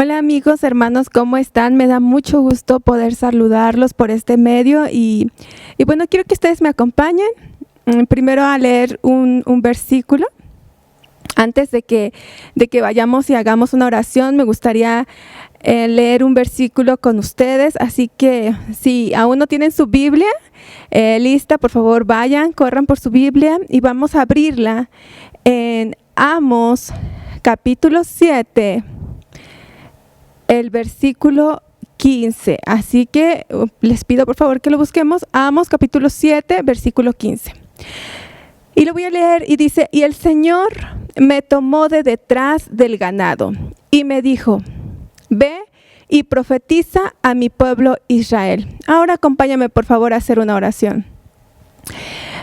Hola amigos, hermanos, ¿cómo están? Me da mucho gusto poder saludarlos por este medio y bueno, quiero que ustedes me acompañen primero a leer un versículo. Antes de que vayamos y hagamos una oración, me gustaría leer un versículo con ustedes, así que si aún no tienen su Biblia lista, por favor vayan, corran por su Biblia y vamos a abrirla en Amos capítulo 7, el versículo 15. Así que les pido por favor que lo busquemos. Amos capítulo 7, versículo 15. Y lo voy a leer y dice: y el Señor me tomó de detrás del ganado y me dijo: ve y profetiza a mi pueblo Israel. Ahora acompáñame por favor a hacer una oración.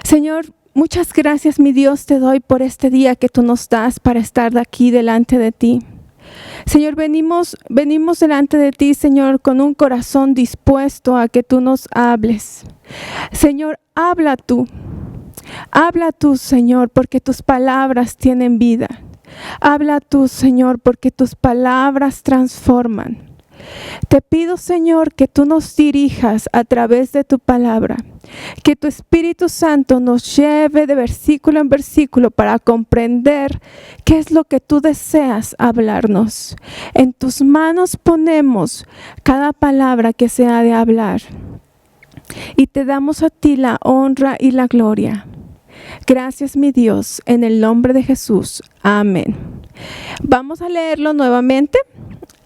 Señor, muchas gracias, mi Dios, te doy por este día que tú nos das para estar aquí delante de ti. Señor, venimos delante de ti, Señor, con un corazón dispuesto a que tú nos hables. Señor, habla tú, Señor, porque tus palabras tienen vida. Habla tú, Señor, porque tus palabras transforman. Te pido, Señor, que tú nos dirijas a través de tu palabra, que tu Espíritu Santo nos lleve de versículo en versículo para comprender qué es lo que tú deseas hablarnos. En tus manos ponemos cada palabra que se ha de hablar y te damos a ti la honra y la gloria. Gracias, mi Dios, en el nombre de Jesús. Amén. Vamos a leerlo nuevamente.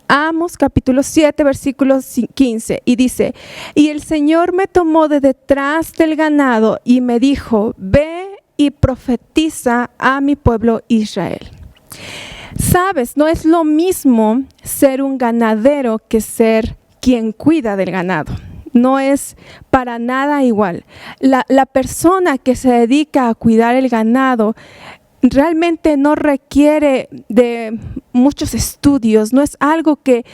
Amos capítulo 7, versículo 15, y dice: y el Señor me tomó de detrás del ganado y me dijo: ve y profetiza a mi pueblo Israel. Sabes, no es lo mismo ser un ganadero que ser quien cuida del ganado. No es para nada igual. La persona que se dedica a cuidar el ganado realmente no requiere de muchos estudios, no es algo que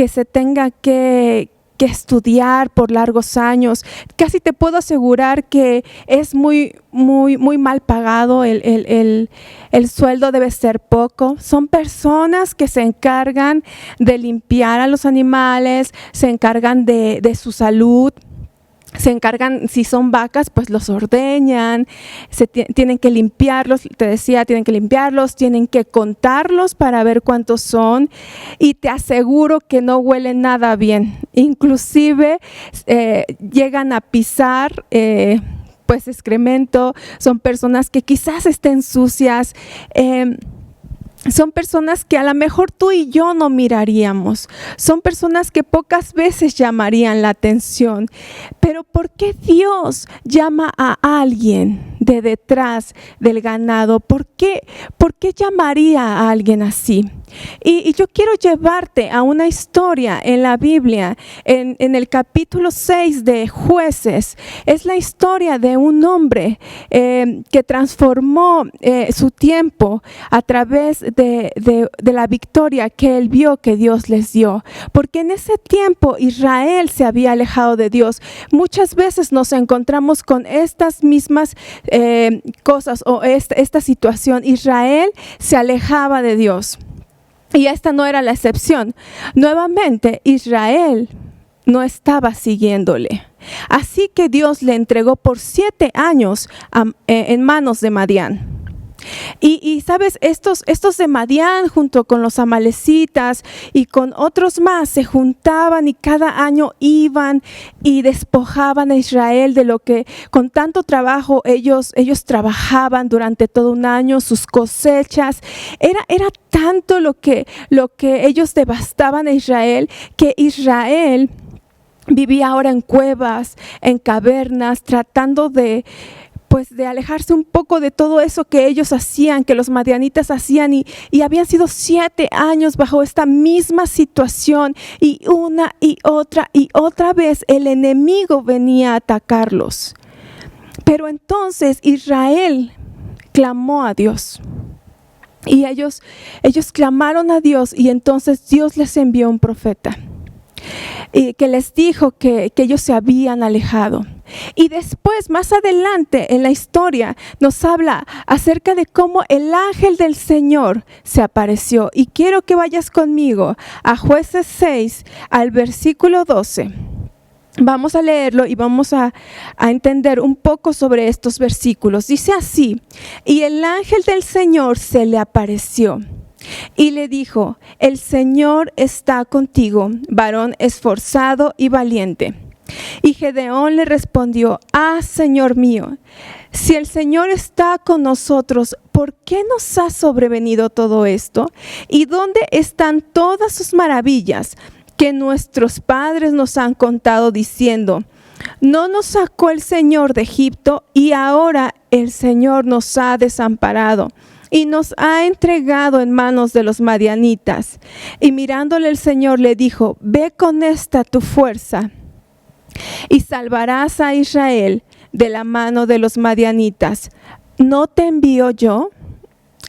se tenga que estudiar por largos años. Casi te puedo asegurar que es muy mal pagado, el sueldo debe ser poco. Son personas que se encargan de limpiar a los animales, se encargan de su salud. Se encargan, si son vacas, pues los ordeñan, tienen que limpiarlos, te decía, tienen que limpiarlos, tienen que contarlos para ver cuántos son, y te aseguro que no huelen nada bien. Inclusive llegan a pisar pues excremento. Son personas que quizás estén sucias. Son personas que a lo mejor tú y yo no miraríamos. Son personas que pocas veces llamarían la atención. Pero ¿por qué Dios llama a alguien de detrás del ganado? ¿Por qué llamaría a alguien así? Y yo quiero llevarte a una historia en la Biblia, en el capítulo 6 de Jueces. Es la historia de un hombre que transformó su tiempo a través de la victoria que él vio que Dios les dio. Porque en ese tiempo Israel se había alejado de Dios. Muchas veces nos encontramos con estas mismas cosas o esta situación. Israel se alejaba de Dios. Y esta no era la excepción. Nuevamente, Israel no estaba siguiéndole. Así que Dios le entregó por 7 años en manos de Madián. Y sabes, estos de Madián, junto con los amalecitas y con otros más, se juntaban y cada año iban y despojaban a Israel de lo que con tanto trabajo ellos trabajaban durante todo un año, sus cosechas. Era tanto lo que ellos devastaban a Israel, que Israel vivía ahora en cuevas, en cavernas, tratando de alejarse un poco de todo eso que ellos hacían, que los madianitas hacían, y habían sido 7 años bajo esta misma situación, y una y otra vez el enemigo venía a atacarlos. Pero entonces Israel clamó a Dios. Y ellos clamaron a Dios, y entonces Dios les envió un profeta. y que les dijo que ellos se habían alejado. Y después, más adelante en la historia, nos habla acerca de cómo el ángel del Señor se apareció. Y quiero que vayas conmigo a Jueces 6, al versículo 12. Vamos a leerlo y vamos a entender un poco sobre estos versículos. Dice así: y el ángel del Señor se le apareció y le dijo: el Señor está contigo, varón esforzado y valiente. Y Gedeón le respondió: Señor mío, si el Señor está con nosotros, ¿por qué nos ha sobrevenido todo esto? ¿Y dónde están todas sus maravillas que nuestros padres nos han contado diciendo: no nos sacó el Señor de Egipto, y ahora el Señor nos ha desamparado y nos ha entregado en manos de los madianitas? Y mirándole el Señor le dijo: ve con esta tu fuerza y salvarás a Israel de la mano de los madianitas. ¿No te envío yo?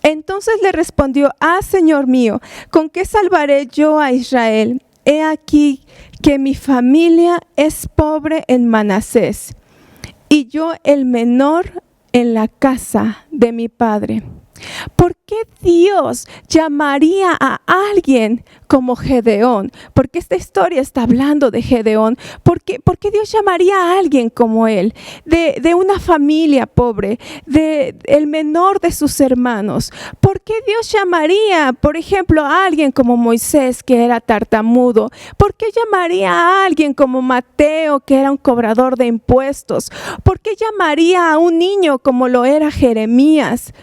Entonces le respondió: Señor mío, ¿con qué salvaré yo a Israel? He aquí que mi familia es pobre en Manasés, y yo el menor en la casa de mi padre. ¿Por qué Dios llamaría a alguien como Gedeón? Porque esta historia está hablando de Gedeón. ¿Por qué Dios llamaría a alguien como él? De una familia pobre, de el menor de sus hermanos. ¿Por qué Dios llamaría, por ejemplo, a alguien como Moisés, que era tartamudo? ¿Por qué llamaría a alguien como Mateo, que era un cobrador de impuestos? ¿Por qué llamaría a un niño como lo era Jeremías?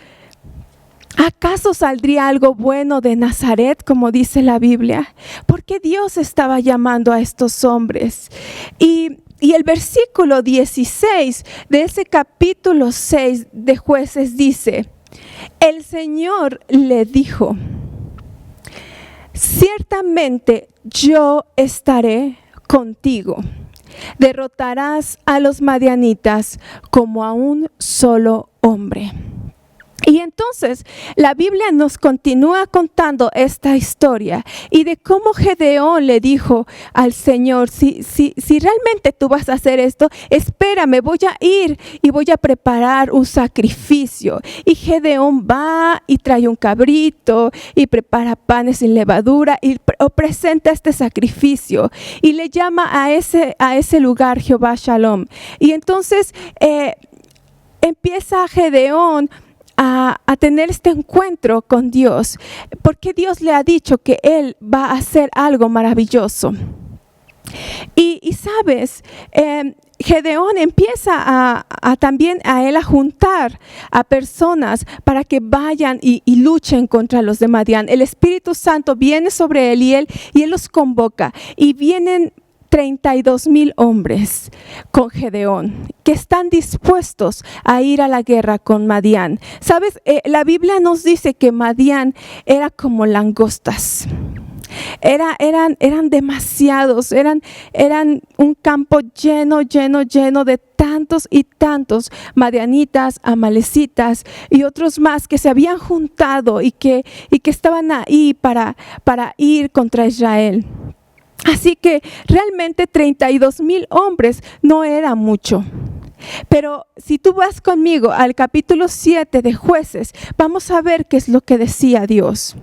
¿Acaso saldría algo bueno de Nazaret, como dice la Biblia? Porque Dios estaba llamando a estos hombres. Y el versículo 16 de ese capítulo 6 de Jueces dice: el Señor le dijo: ciertamente yo estaré contigo. Derrotarás a los madianitas como a un solo hombre. Y entonces la Biblia nos continúa contando esta historia y de cómo Gedeón le dijo al Señor: si realmente tú vas a hacer esto, espérame, voy a ir y voy a preparar un sacrificio. Y Gedeón va y trae un cabrito y prepara panes sin levadura y presenta este sacrificio y le llama a ese lugar Jehová Shalom. Y entonces empieza Gedeón a tener este encuentro con Dios, porque Dios le ha dicho que Él va a hacer algo maravilloso. Y sabes, Gedeón empieza también a él a juntar a personas para que vayan y luchen contra los de Madián. El Espíritu Santo viene sobre él y él los convoca, y vienen 32,000 hombres con Gedeón, que están dispuestos a ir a la guerra con Madián. ¿Sabes? La Biblia nos dice que Madián era como langostas. Eran demasiados, eran un campo lleno de tantos y tantos madianitas, amalecitas y otros más que se habían juntado y que estaban ahí para ir contra Israel. Así que realmente 32,000 hombres no era mucho. Pero si tú vas conmigo al capítulo 7 de Jueces, vamos a ver qué es lo que decía Dios.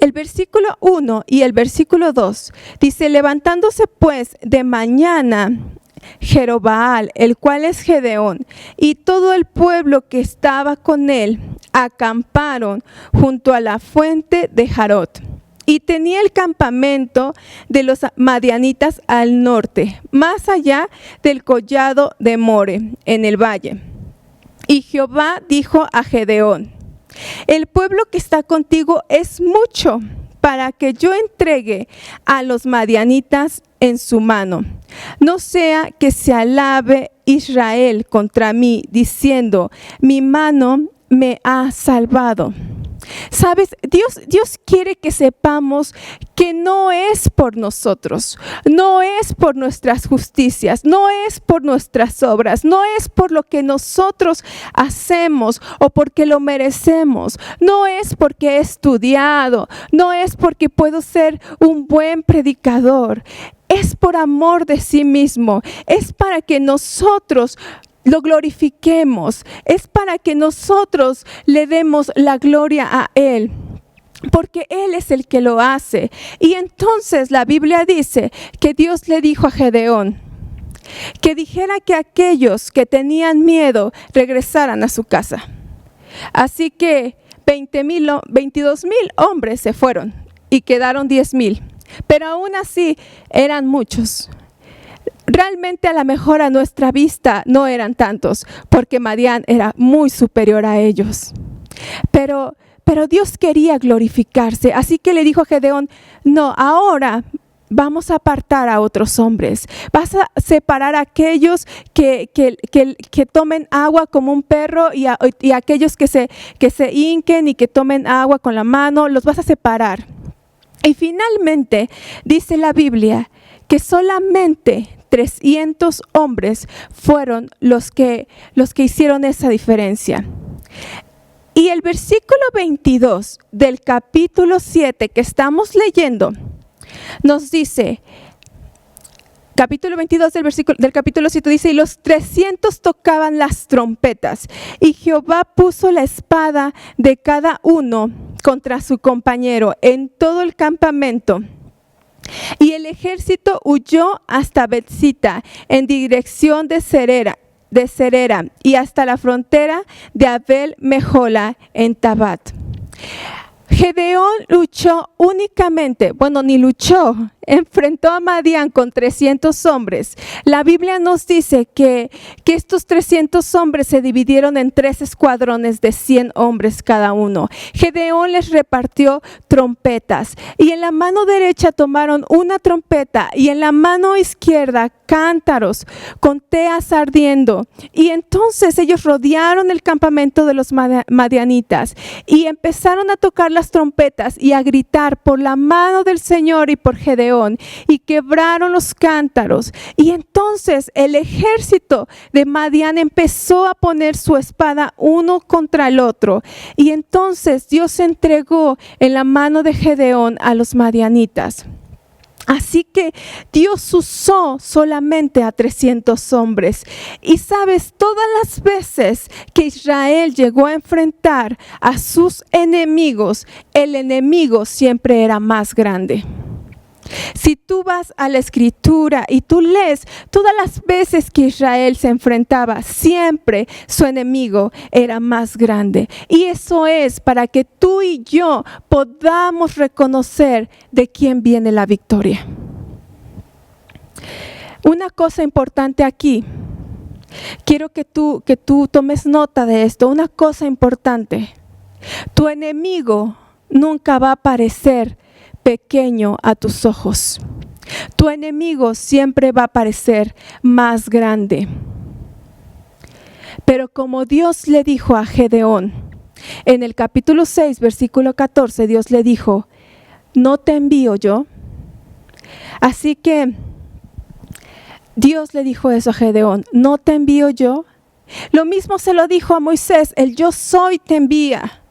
El versículo 1 y el versículo 2 dice: levantándose pues de mañana Jerobbaal, el cual es Gedeón, y todo el pueblo que estaba con él, acamparon junto a la fuente de Jarot. Y tenía el campamento de los madianitas al norte, más allá del collado de More, en el valle. Y Jehová dijo a Gedeón: el pueblo que está contigo es mucho para que yo entregue a los madianitas en su mano. No sea que se alabe Israel contra mí, diciendo: mi mano me ha salvado. Sabes, Dios quiere que sepamos que no es por nosotros, no es por nuestras justicias, no es por nuestras obras, no es por lo que nosotros hacemos o porque lo merecemos, no es porque he estudiado, no es porque puedo ser un buen predicador, es por amor de sí mismo, es para que nosotros lo glorifiquemos, es para que nosotros le demos la gloria a Él, porque Él es el que lo hace. Y entonces la Biblia dice que Dios le dijo a Gedeón que dijera que aquellos que tenían miedo regresaran a su casa. Así que 22,000 hombres se fueron y quedaron 10,000, pero aún así eran muchos. Realmente a lo mejor a nuestra vista no eran tantos, porque Madián era muy superior a ellos. Pero Dios quería glorificarse, así que le dijo a Gedeón, no, ahora vamos a apartar a otros hombres. Vas a separar a aquellos que tomen agua como un perro y aquellos que se hinquen y que tomen agua con la mano, los vas a separar. Y finalmente dice la Biblia que solamente 300 hombres fueron los que hicieron esa diferencia. Y el versículo 22 del capítulo 7 que estamos leyendo nos dice, capítulo 22 del capítulo 7 dice, y los 300 tocaban las trompetas, y Jehová puso la espada de cada uno contra su compañero en todo el campamento. Y el ejército huyó hasta Betzita en dirección de Serera y hasta la frontera de Abel Mejola en Tabat. Gedeón luchó únicamente, ni luchó, enfrentó a Madián con 300 hombres. La Biblia nos dice que estos 300 hombres se dividieron en 3 escuadrones de 100 hombres cada uno. Gedeón les repartió trompetas y en la mano derecha tomaron una trompeta y en la mano izquierda cántaros con teas ardiendo. Y entonces ellos rodearon el campamento de los madianitas y empezaron a tocar las trompetas y a gritar por la mano del Señor y por Gedeón, y quebraron los cántaros. Y entonces el ejército de Madián empezó a poner su espada uno contra el otro, y entonces Dios entregó en la mano de Gedeón a los madianitas. Así que Dios usó solamente a 300 hombres. Y sabes, todas las veces que Israel llegó a enfrentar a sus enemigos, el enemigo siempre era más grande. Si tú vas a la escritura y tú lees todas las veces que Israel se enfrentaba, siempre su enemigo era más grande. Y eso es para que tú y yo podamos reconocer de quién viene la victoria. Una cosa importante aquí, quiero que tú tomes nota de esto. Una cosa importante, tu enemigo nunca va a parecer pequeño a tus ojos. Tu enemigo siempre va a parecer más grande. Pero como Dios le dijo a Gedeón, en el capítulo 6, versículo 14, Dios le dijo, ¿no te envío yo? Así que Dios le dijo eso a Gedeón, ¿no te envío yo? Lo mismo se lo dijo a Moisés, el yo soy te envía.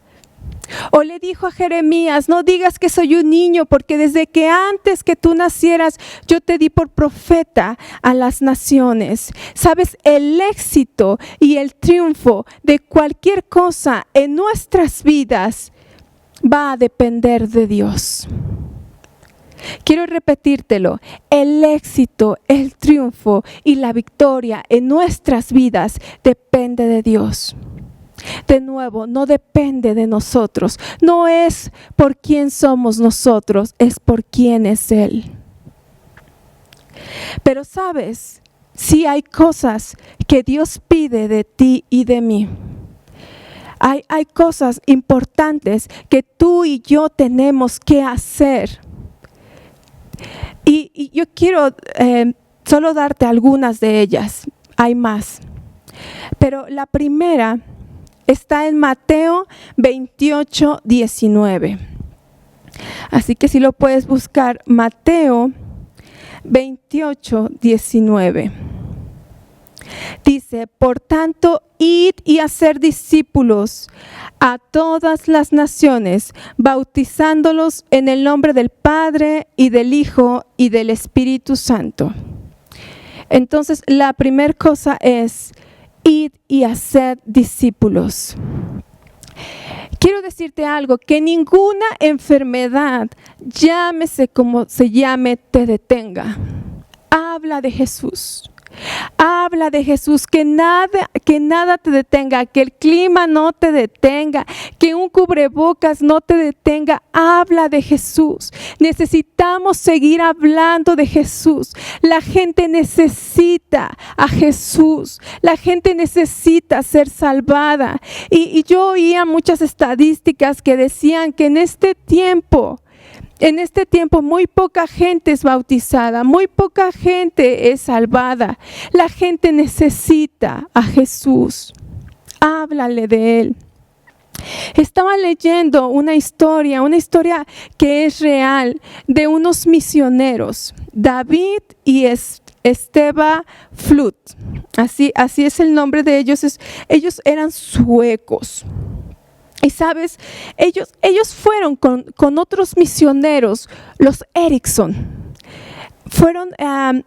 O le dijo a Jeremías, no digas que soy un niño, porque desde que antes que tú nacieras, yo te di por profeta a las naciones. Sabes, el éxito y el triunfo de cualquier cosa en nuestras vidas va a depender de Dios. Quiero repetírtelo, el éxito, el triunfo y la victoria en nuestras vidas depende de Dios. De nuevo, no depende de nosotros, no es por quién somos nosotros, es por quién es Él. Pero sabes, sí hay cosas que Dios pide de ti y de mí. Hay cosas importantes que tú y yo tenemos que hacer. Y yo quiero solo darte algunas de ellas, hay más. Pero la primera está en Mateo 28, 19. Así que si lo puedes buscar, Mateo 28, 19. Dice, por tanto, id y hacer discípulos a todas las naciones, bautizándolos en el nombre del Padre y del Hijo y del Espíritu Santo. Entonces, la primera cosa es, id y hacer discípulos. Quiero decirte algo, que ninguna enfermedad, llámese como se llame, te detenga. Habla de Jesús. Habla de Jesús, que nada te detenga, que el clima no te detenga, que un cubrebocas no te detenga. Habla de Jesús. Necesitamos seguir hablando de Jesús. La gente necesita a Jesús. La gente necesita ser salvada. Y yo oía muchas estadísticas que decían que en este tiempo muy poca gente es bautizada, muy poca gente es salvada. La gente necesita a Jesús. Háblale de Él. Estaba leyendo una historia que es real, de unos misioneros, David y Esteba Flut. Así es el nombre de ellos. Ellos eran suecos. Y sabes, ellos fueron con otros misioneros, los Erickson. Fueron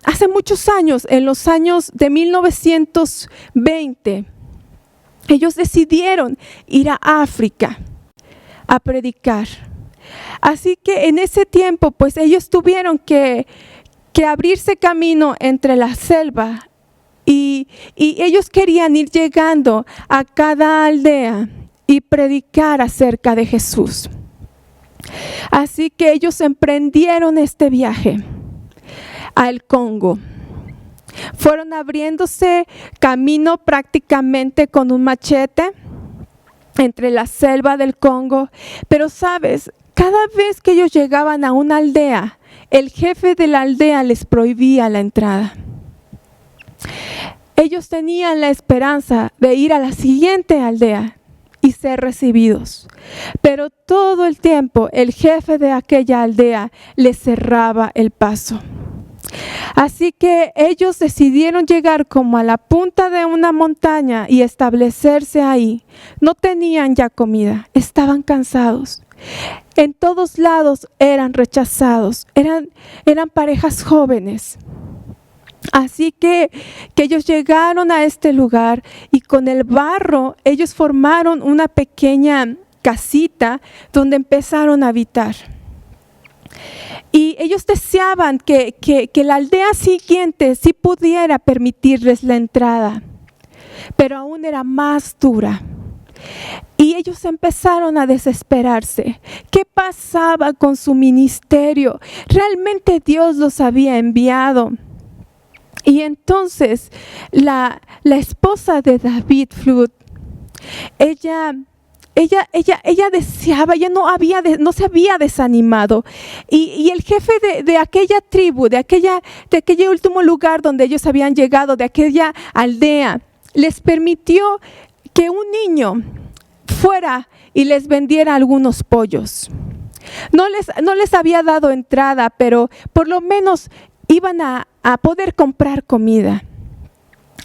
hace muchos años, en los años de 1920. Ellos decidieron ir a África a predicar. Así que en ese tiempo, pues ellos tuvieron que abrirse camino entre la selva y ellos querían ir llegando a cada aldea y predicar acerca de Jesús. Así que ellos emprendieron este viaje al Congo. Fueron abriéndose camino prácticamente con un machete entre la selva del Congo. Pero sabes, cada vez que ellos llegaban a una aldea, el jefe de la aldea les prohibía la entrada. Ellos tenían la esperanza de ir a la siguiente aldea y ser recibidos. Pero todo el tiempo el jefe de aquella aldea les cerraba el paso. Así que ellos decidieron llegar como a la punta de una montaña y establecerse ahí. No tenían ya comida, estaban cansados. En todos lados eran rechazados, eran parejas jóvenes. Así que ellos llegaron a este lugar y con el barro ellos formaron una pequeña casita donde empezaron a habitar. Y ellos deseaban que la aldea siguiente sí pudiera permitirles la entrada, pero aún era más dura. Y ellos empezaron a desesperarse. ¿Qué pasaba con su ministerio? ¿Realmente Dios los había enviado? Y entonces la esposa de David Flut, ella deseaba, no se había desanimado. Y el jefe de aquella tribu, de aquel último lugar donde ellos habían llegado, de aquella aldea, les permitió que un niño fuera y les vendiera algunos pollos. No les había dado entrada, pero por lo menos iban a poder comprar comida.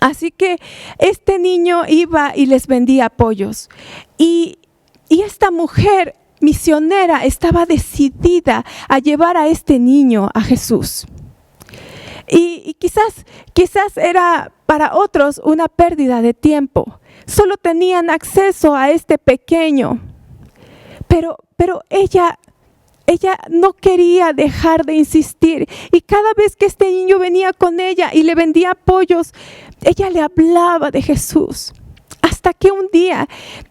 Así que este niño iba y les vendía pollos. Y esta mujer misionera estaba decidida a llevar a este niño a Jesús. Y quizás era para otros una pérdida de tiempo. Solo tenían acceso a este pequeño. Pero ella no quería dejar de insistir. Y cada vez que este niño venía con ella y le vendía pollos, ella le hablaba de Jesús. Hasta que un día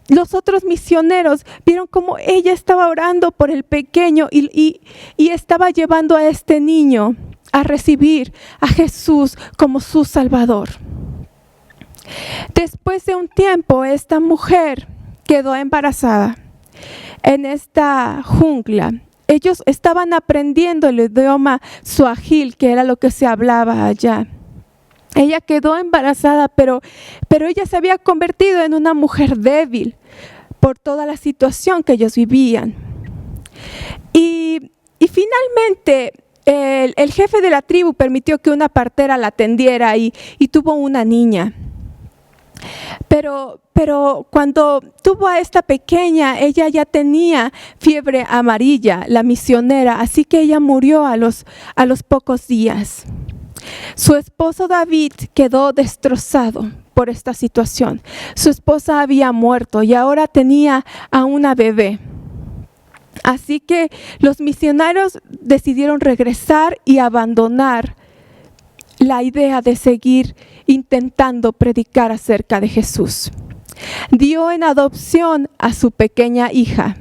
los otros misioneros vieron cómo ella estaba orando por el pequeño y estaba llevando a este niño a recibir a Jesús como su Salvador. Después de un tiempo, esta mujer quedó embarazada en esta jungla. Ellos estaban aprendiendo el idioma suajil, que era lo que se hablaba allá. Ella quedó embarazada, pero ella se había convertido en una mujer débil por toda la situación que ellos vivían. Y finalmente el jefe de la tribu permitió que una partera la atendiera y tuvo una niña. Pero cuando tuvo a esta pequeña, ella ya tenía fiebre amarilla, la misionera, así que ella murió a los pocos días. Su esposo David quedó destrozado por esta situación. Su esposa había muerto y ahora tenía a una bebé. Así que los misioneros decidieron regresar y abandonar la idea de seguir intentando predicar acerca de Jesús. Dio en adopción a su pequeña hija.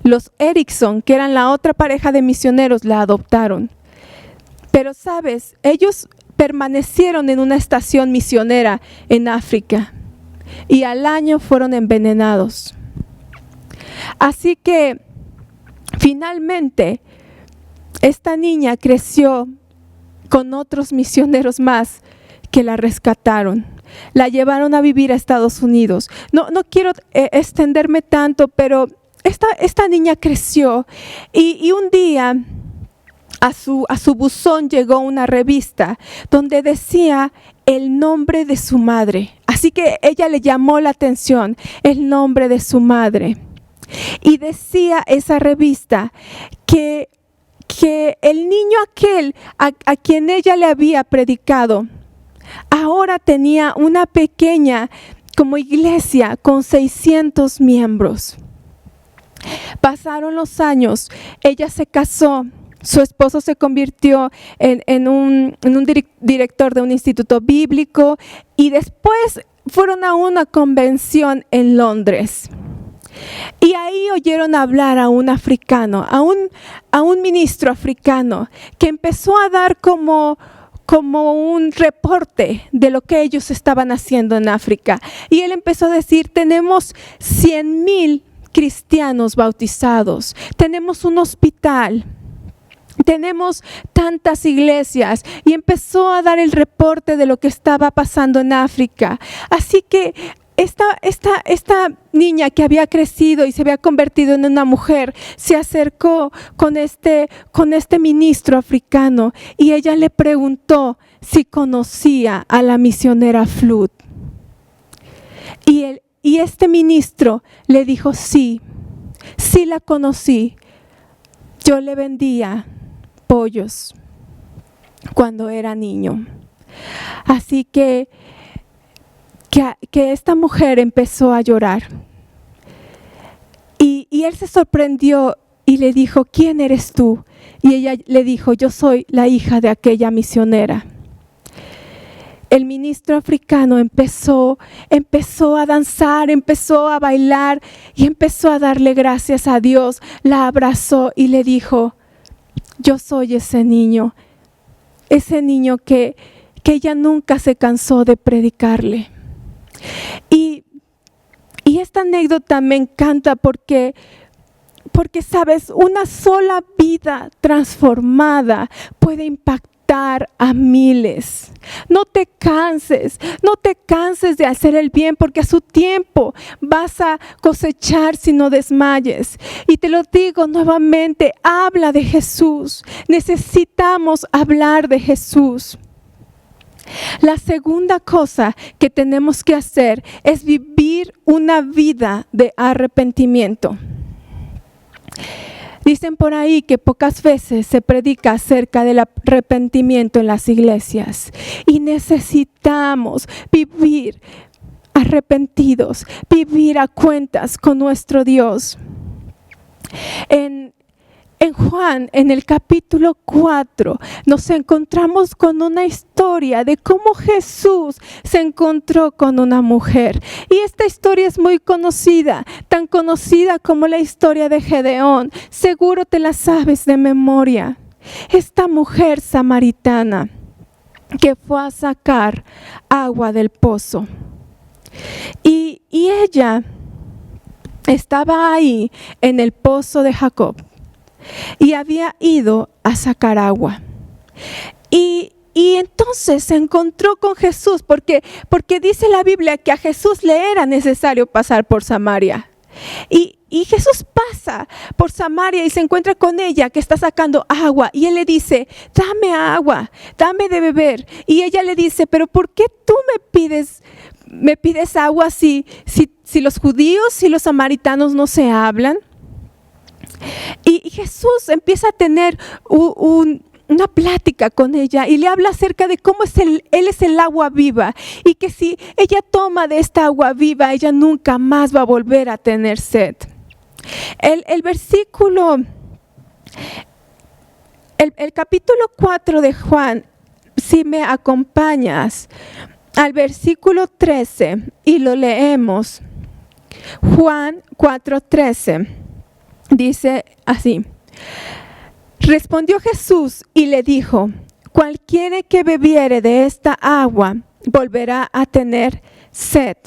Los Erickson, que eran la otra pareja de misioneros, la adoptaron. Pero sabes, ellos permanecieron en una estación misionera en África y al año fueron envenenados. Así que finalmente esta niña creció con otros misioneros más que la rescataron. La llevaron a vivir a Estados Unidos. No quiero extenderme tanto, pero esta niña creció y un día a su buzón llegó una revista donde decía el nombre de su madre. Así que ella le llamó la atención el nombre de su madre. Y decía esa revista que el niño aquel a quien ella le había predicado, ahora tenía una pequeña como iglesia con 600 miembros. Pasaron los años, ella se casó. Su esposo se convirtió en un director de un instituto bíblico y después fueron a una convención en Londres. Y ahí oyeron hablar a un africano, a un ministro africano que empezó a dar como un reporte de lo que ellos estaban haciendo en África. Y él empezó a decir, tenemos 100,000 cristianos bautizados, tenemos un hospital, tenemos tantas iglesias, y empezó a dar el reporte de lo que estaba pasando en África. Así que esta niña que había crecido y se había convertido en una mujer se acercó con este ministro africano y ella le preguntó si conocía a la misionera Flood. Y este ministro le dijo, sí la conocí. Yo le vendía pollos cuando era niño. Así que esta mujer empezó a llorar. Y él se sorprendió y le dijo, ¿quién eres tú? Y ella le dijo, yo soy la hija de aquella misionera. El ministro africano empezó a danzar, empezó a bailar y empezó a darle gracias a Dios. La abrazó y le dijo, yo soy ese niño que ella nunca se cansó de predicarle. Y esta anécdota me encanta porque sabes, una sola vida transformada puede impactar a miles. No te canses de hacer el bien, porque a su tiempo vas a cosechar si no desmayes. Y te lo digo nuevamente, habla de Jesús. Necesitamos hablar de Jesús. La segunda cosa que tenemos que hacer es vivir una vida de arrepentimiento. Dicen por ahí que pocas veces se predica acerca del arrepentimiento en las iglesias y necesitamos vivir arrepentidos, vivir a cuentas con nuestro Dios. En Juan, en el capítulo 4, nos encontramos con una historia de cómo Jesús se encontró con una mujer. Y esta historia es muy conocida, tan conocida como la historia de Gedeón. Seguro te la sabes de memoria. Esta mujer samaritana que fue a sacar agua del pozo. Y ella estaba ahí en el pozo de Jacob. Y había ido a sacar agua. Y y entonces se encontró con Jesús porque dice la Biblia que a Jesús le era necesario pasar por Samaria. Y Jesús pasa por Samaria y se encuentra con ella que está sacando agua. Y él le dice, dame agua, dame de beber. Y ella le dice, pero ¿por qué tú me pides agua si los judíos y los samaritanos no se hablan? Y Jesús empieza a tener una plática con ella y le habla acerca de cómo Él es el agua viva y que si ella toma de esta agua viva, ella nunca más va a volver a tener sed. El versículo, el capítulo 4 de Juan, si me acompañas al versículo 13 y lo leemos, Juan 4:13, dice así. Respondió Jesús y le dijo, cualquiera que bebiere de esta agua volverá a tener sed.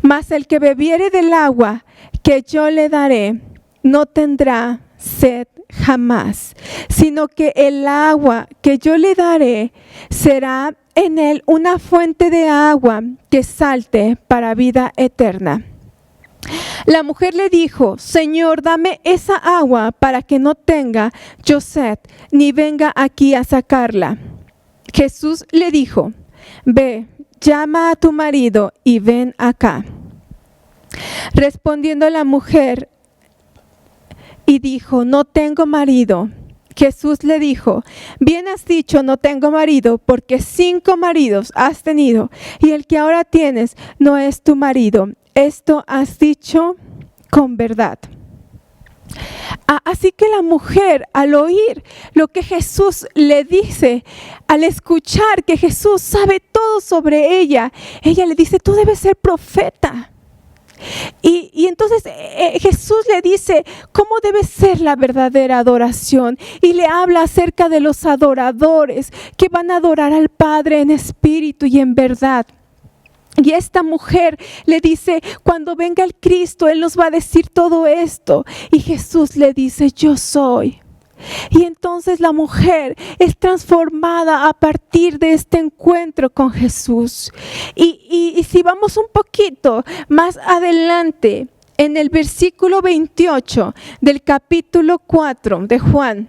Mas el que bebiere del agua que yo le daré no tendrá sed jamás, sino que el agua que yo le daré será en él una fuente de agua que salte para vida eterna. La mujer le dijo, Señor, dame esa agua para que no tenga yo sed, ni venga aquí a sacarla. Jesús le dijo, ve, llama a tu marido y ven acá. Respondiendo la mujer y dijo, no tengo marido. Jesús le dijo, bien has dicho, no tengo marido, porque 5 maridos has tenido, y el que ahora tienes no es tu marido. Esto has dicho con verdad. Así que la mujer, al oír lo que Jesús le dice, al escuchar que Jesús sabe todo sobre ella le dice, tú debes ser profeta. Y entonces Jesús le dice cómo debe ser la verdadera adoración y le habla acerca de los adoradores que van a adorar al Padre en espíritu y en verdad. Y esta mujer le dice, cuando venga el Cristo, Él nos va a decir todo esto. Y Jesús le dice, yo soy. Y entonces la mujer es transformada a partir de este encuentro con Jesús. Y si vamos un poquito más adelante, en el versículo 28 del capítulo 4 de Juan,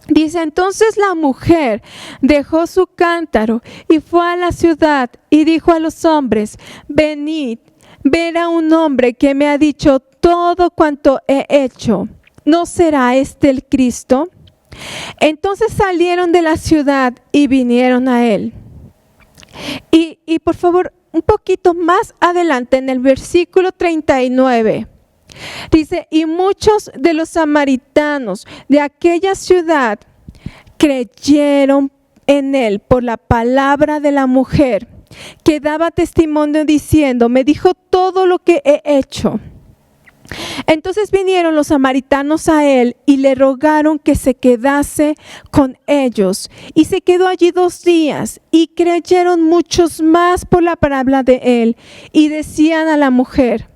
dice, entonces la mujer dejó su cántaro y fue a la ciudad y dijo a los hombres, venid, ver a un hombre que me ha dicho todo cuanto he hecho. ¿No será este el Cristo? Entonces salieron de la ciudad y vinieron a él. Y por favor, un poquito más adelante en el versículo 39. Dice, y muchos de los samaritanos de aquella ciudad creyeron en él por la palabra de la mujer, que daba testimonio diciendo, me dijo todo lo que he hecho. Entonces vinieron los samaritanos a él y le rogaron que se quedase con ellos. Y se quedó allí 2 días y creyeron muchos más por la palabra de él. Y decían a la mujer,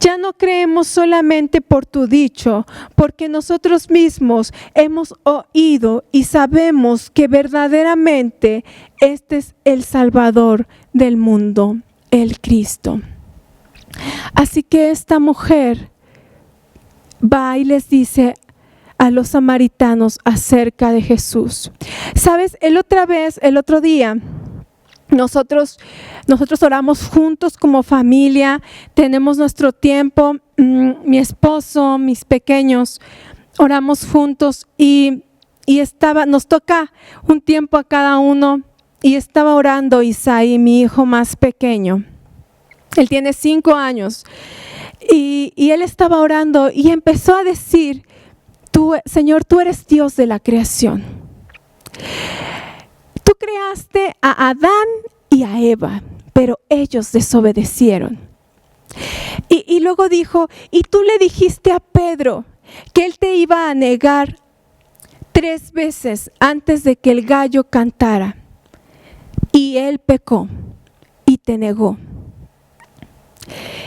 ya no creemos solamente por tu dicho, porque nosotros mismos hemos oído y sabemos que verdaderamente este es el Salvador del mundo, el Cristo. Así que esta mujer va y les dice a los samaritanos acerca de Jesús. ¿Sabes? El otro día, nosotros oramos juntos como familia, tenemos nuestro tiempo, mi esposo, mis pequeños, oramos juntos y nos toca un tiempo a cada uno y estaba orando Isaí, mi hijo más pequeño. Él tiene 5 años y él estaba orando y empezó a decir, Señor, tú eres Dios de la creación. Tú creaste a Adán y a Eva, pero ellos desobedecieron. Y luego dijo, y tú le dijiste a Pedro que él te iba a negar 3 veces antes de que el gallo cantara. Y él pecó y te negó.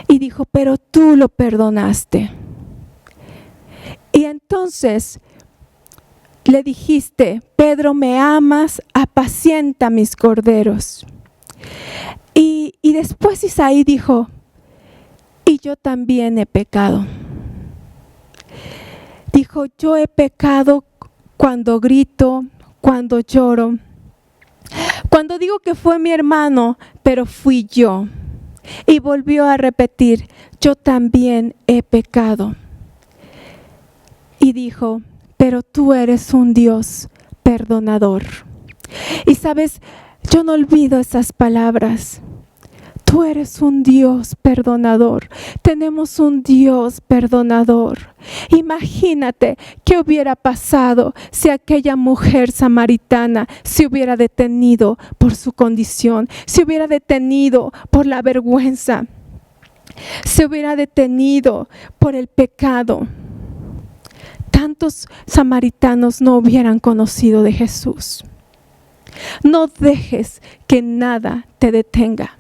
Y dijo, pero tú lo perdonaste. Y entonces le dijiste: Pedro, ¿me amas? Apacienta mis corderos. Y después Isaí dijo: y yo también he pecado. Dijo: yo he pecado cuando grito, cuando lloro, cuando digo que fue mi hermano, pero fui yo. Y volvió a repetir: yo también he pecado. Y dijo: pero tú eres un Dios perdonador. Y sabes, yo no olvido esas palabras. Tú eres un Dios perdonador. Tenemos un Dios perdonador. Imagínate qué hubiera pasado si aquella mujer samaritana se hubiera detenido por su condición, se hubiera detenido por la vergüenza, se hubiera detenido por el pecado. Tantos samaritanos no hubieran conocido de Jesús. No dejes que nada te detenga.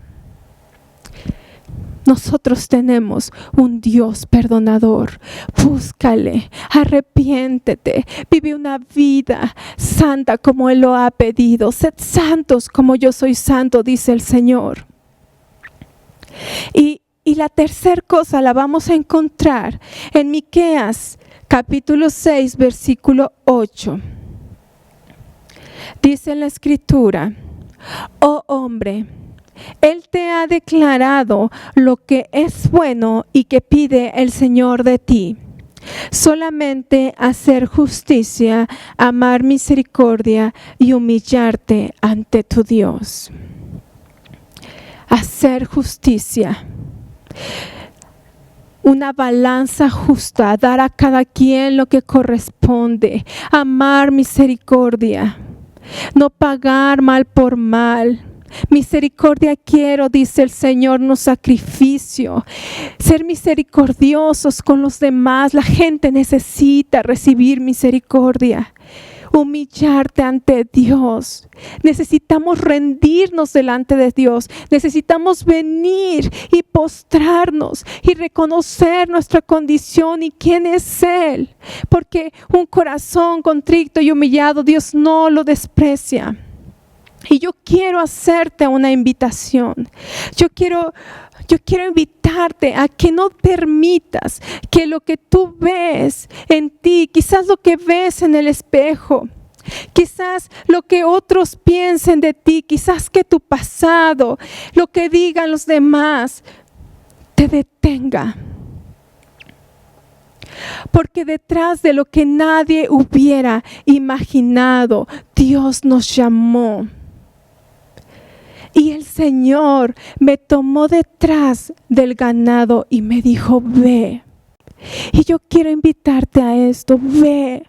Nosotros tenemos un Dios perdonador. Búscale, arrepiéntete, vive una vida santa como Él lo ha pedido. Sed santos como yo soy santo, dice el Señor. Y la tercera cosa la vamos a encontrar en Miqueas capítulo 6, versículo 8. Dice en la Escritura: oh hombre, Él te ha declarado lo que es bueno y que pide el Señor de ti. Solamente hacer justicia, amar misericordia y humillarte ante tu Dios. Hacer justicia. Una balanza justa, dar a cada quien lo que corresponde. Amar misericordia. No pagar mal por mal. Misericordia quiero, dice el Señor, no sacrificio. Ser misericordiosos con los demás. La gente necesita recibir misericordia. Humillarte ante Dios. Necesitamos rendirnos delante de Dios. Necesitamos venir y postrarnos y reconocer nuestra condición y quién es Él. Porque un corazón contrito y humillado, Dios no lo desprecia. Y yo quiero hacerte una invitación. Yo quiero invitarte a que no permitas que lo que tú ves en ti, quizás lo que ves en el espejo, quizás lo que otros piensen de ti, quizás que tu pasado, lo que digan los demás, te detenga. Porque detrás de lo que nadie hubiera imaginado, Dios nos llamó. Y el Señor me tomó detrás del ganado y me dijo: ve. Y yo quiero invitarte a esto: ve.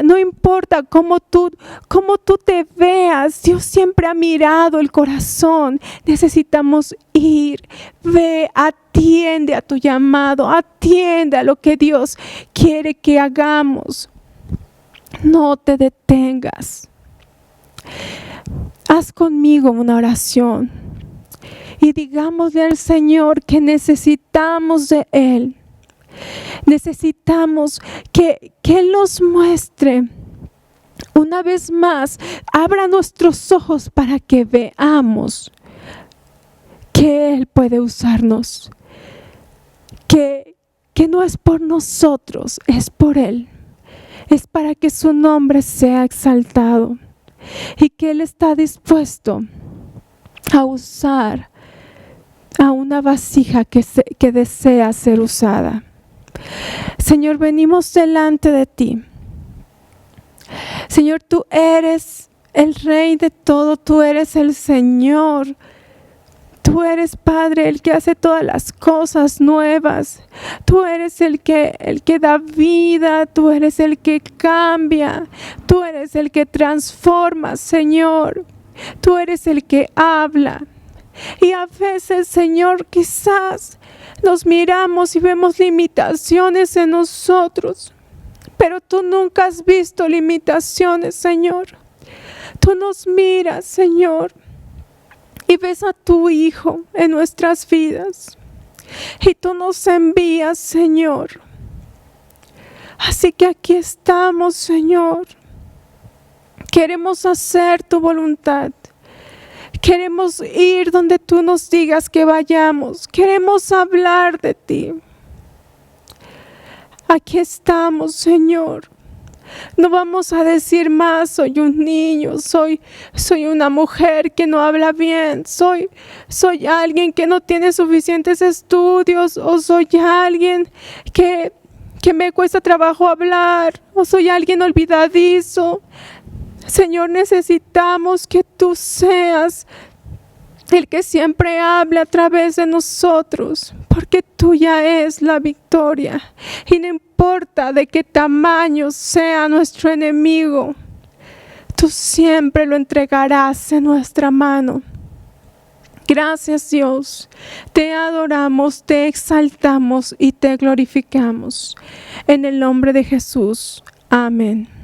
No importa cómo tú te veas. Dios siempre ha mirado el corazón. Necesitamos ir. Ve, atiende a tu llamado. Atiende a lo que Dios quiere que hagamos. No te detengas. Haz conmigo una oración y digámosle al Señor que necesitamos de Él. Necesitamos que Él nos muestre una vez más, abra nuestros ojos para que veamos que Él puede usarnos, que no es por nosotros, es por Él, es para que su nombre sea exaltado. Y que Él está dispuesto a usar a una vasija que desea ser usada. Señor, venimos delante de ti. Señor, tú eres el Rey de todo, tú eres el Señor. Tú eres, Padre, el que hace todas las cosas nuevas. Tú eres el que da vida. Tú eres el que cambia. Tú eres el que transforma, Señor. Tú eres el que habla. Y a veces, Señor, quizás nos miramos y vemos limitaciones en nosotros. Pero tú nunca has visto limitaciones, Señor. Tú nos miras, Señor. Y ves a tu Hijo en nuestras vidas. Y tú nos envías, Señor, Así que aquí estamos, Señor. Queremos hacer tu voluntad. Queremos ir donde tú nos digas que vayamos. Queremos hablar de ti. Aquí estamos, Señor. No vamos a decir más, soy un niño, soy una mujer que no habla bien, soy alguien que no tiene suficientes estudios, o soy alguien que me cuesta trabajo hablar, o soy alguien olvidadizo. Señor, necesitamos que tú seas el que siempre hable a través de nosotros, porque tuya es la victoria. Y no importa de qué tamaño sea nuestro enemigo, tú siempre lo entregarás en nuestra mano. Gracias, Dios. Te adoramos, te exaltamos y te glorificamos. En el nombre de Jesús. Amén.